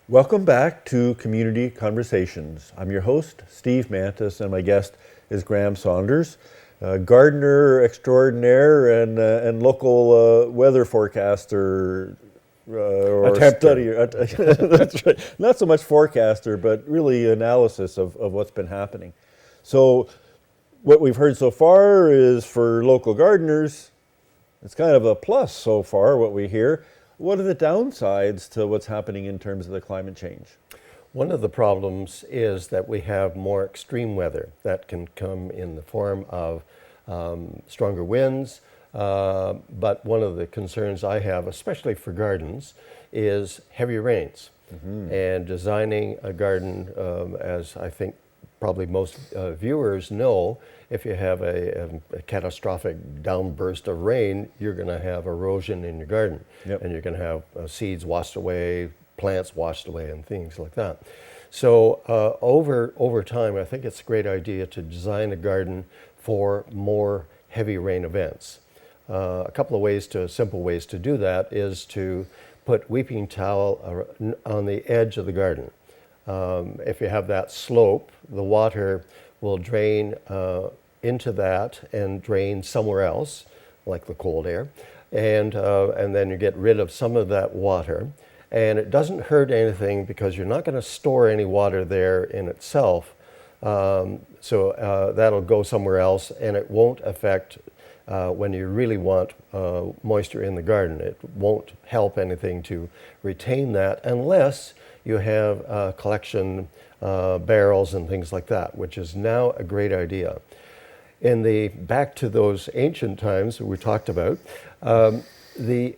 Welcome back to Community Conversations. I'm your host, Steve Mantis, and my guest is Graham Saunders, gardener extraordinaire and local weather forecaster or Attempter. studier. That's right. Not so much forecaster, but really analysis of what's been happening. So what we've heard so far is for local gardeners, it's kind of a plus so far, what we hear. What are the downsides to what's happening in terms of the climate change? One of the problems is that we have more extreme weather that can come in the form of stronger winds. But one of the concerns I have, especially for gardens, is heavy rains. And designing a garden, as I think probably most viewers know, if you have a catastrophic downburst of rain, you're going to have erosion in your garden. Yep. And you're going to have seeds washed away, plants washed away, and things like that. So over time, I think it's a great idea to design a garden for more heavy rain events. A couple of simple ways to do that is to put weeping towel on the edge of the garden. If you have that slope, the water will drain into that and drain somewhere else, like the cold air, and then you get rid of some of that water. And it doesn't hurt anything because you're not going to store any water there in itself. So that'll go somewhere else, and it won't affect when you really want moisture in the garden. It won't help anything to retain that unless you have collection barrels and things like that, which is now a great idea. Back to those ancient times that we talked about, the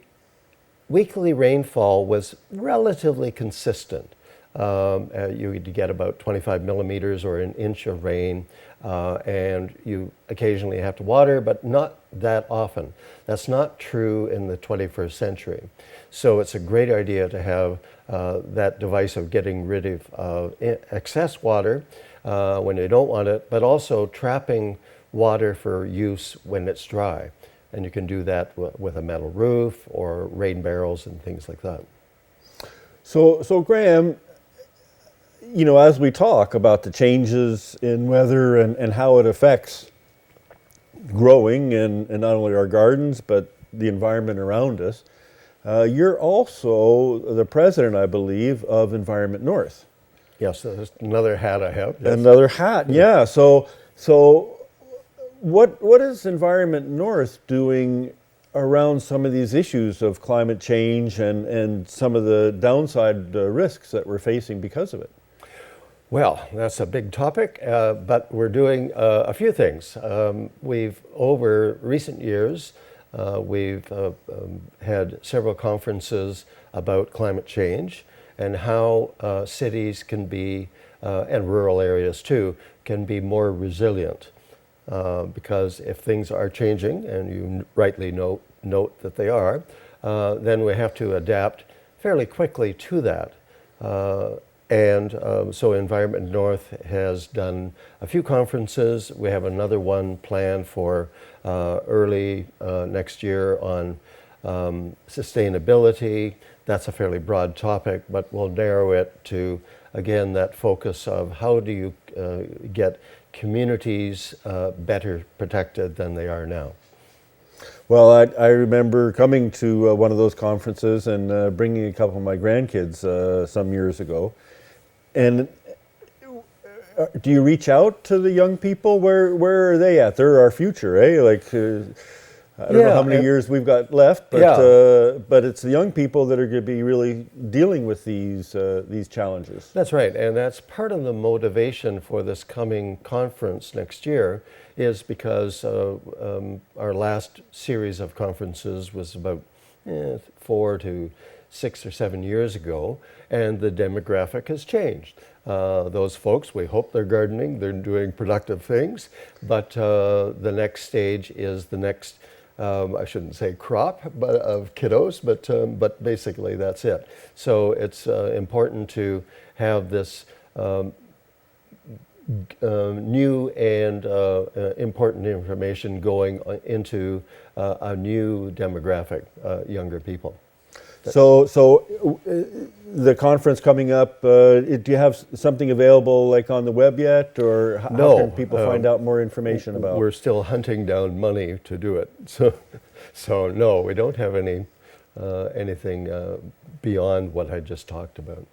weekly rainfall was relatively consistent. You'd get about 25 millimeters or an inch of rain, and you occasionally have to water, but not that often. That's not true in the 21st century. So it's a great idea to have that device of getting rid of excess water when you don't want it, but also trapping water for use when it's dry. And you can do that with a metal roof or rain barrels and things like that. So Graham, you know, as we talk about the changes in weather and how it affects growing and not only our gardens, but the environment around us, you're also the president, I believe, of Environorth. Yes, that's another hat I have. Yes. Another hat, yeah. So what is Environorth doing around some of these issues of climate change and some of the downside risks that we're facing because of it? Well, that's a big topic, but we're doing a few things. Over recent years, we've had several conferences about climate change and how cities can be, and rural areas too, can be more resilient. Because if things are changing, and you rightly note that they are, then we have to adapt fairly quickly to that. So Environorth has done a few conferences. We have another one planned for early next year on sustainability. That's a fairly broad topic, but we'll narrow it to, again, that focus of how do you get communities better protected than they are now. Well, I remember coming to one of those conferences and bringing a couple of my grandkids some years ago. And do you reach out to the young people? Where are they at? They're our future, eh? I don't know how many years we've got left, but it's the young people that are going to be really dealing with these challenges. That's right, and that's part of the motivation for this coming conference next year, is because our last series of conferences was about 4 to 6 or 7 years ago, and the demographic has changed. Those folks, we hope they're gardening, they're doing productive things, but the next stage is the next, I shouldn't say crop of kiddos, but basically that's it. So it's important to have this new and important information going into the younger people. So the the conference coming up, do you have something available like on the web yet, or how No, can people find out more information about? We're still hunting down money to do it. So no, we don't have anything beyond what I just talked about.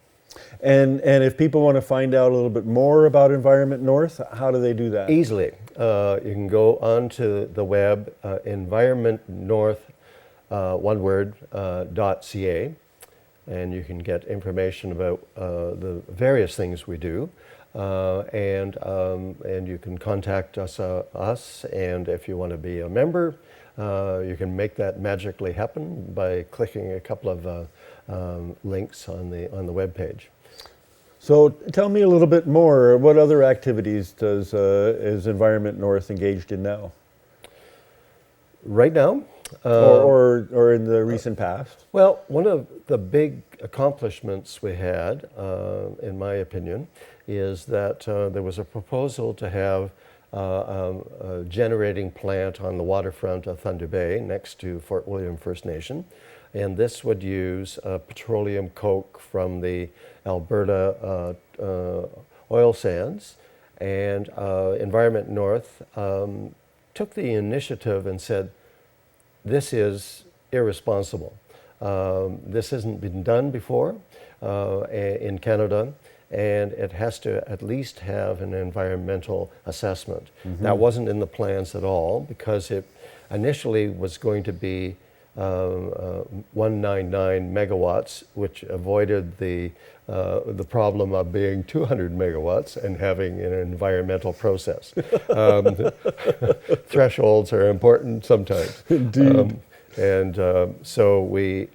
And if people want to find out a little bit more about Environment North, how do they do that? Easily. You can go onto the web, environmentnorth, one word, .ca, and you can get information about the various things we do. And you can contact us, and if you want to be a member, you can make that magically happen by clicking a couple of links on the web page. So tell me a little bit more. What other activities is Environment North engaged in now? Right now? Or in the recent past? Well, one of the big accomplishments we had, in my opinion, is that there was a proposal to have a generating plant on the waterfront of Thunder Bay next to Fort William First Nation. And this would use petroleum coke from the Alberta oil sands. And Environment North took the initiative and said, this is irresponsible. This hasn't been done before in Canada, and it has to at least have an environmental assessment. Mm-hmm. That wasn't in the plans at all, because it initially was going to be 199 megawatts, which avoided the problem of being 200 megawatts and having an environmental process. Thresholds are important sometimes. Indeed. So we,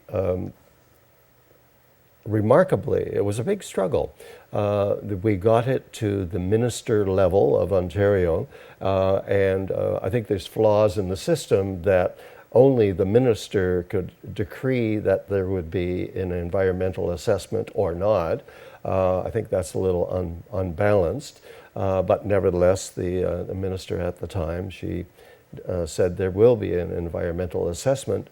remarkably, it was a big struggle. We got it to the minister level of Ontario, and I think there's flaws in the system that only the minister could decree that there would be an environmental assessment or not. I think that's a little unbalanced, but nevertheless, the minister at the time, she said there will be an environmental assessment.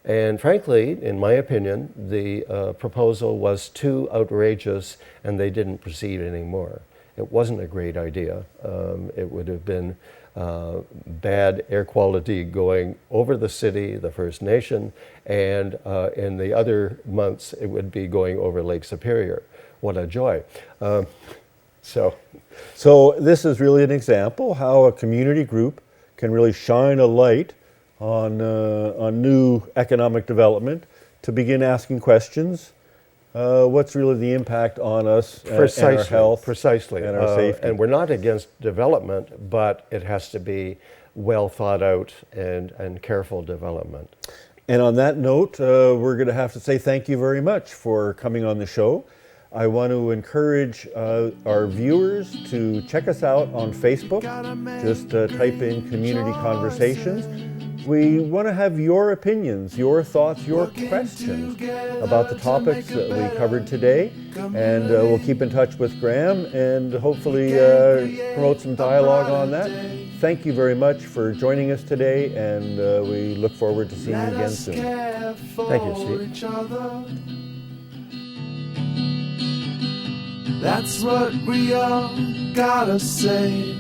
And frankly, in my opinion, the proposal was too outrageous, and they didn't proceed anymore. It wasn't a great idea. It would have been bad air quality going over the city, the First Nation, and in the other months it would be going over Lake Superior. What a joy. So this is really an example how a community group can really shine a light on new economic development, to begin asking questions. What's really the impact on us and our health and our safety? And we're not against development, but it has to be well thought out and careful development. And on that note, we're going to have to say thank you very much for coming on the show. I want to encourage our viewers to check us out on Facebook. Just type in Community Conversations. We want to have your opinions, your thoughts, your questions about the topics that we covered today. And we'll keep in touch with Graham and hopefully promote some dialogue on that. Thank you very much for joining us today, and we look forward to seeing you again soon. Thank you, Steve. That's what we all gotta say.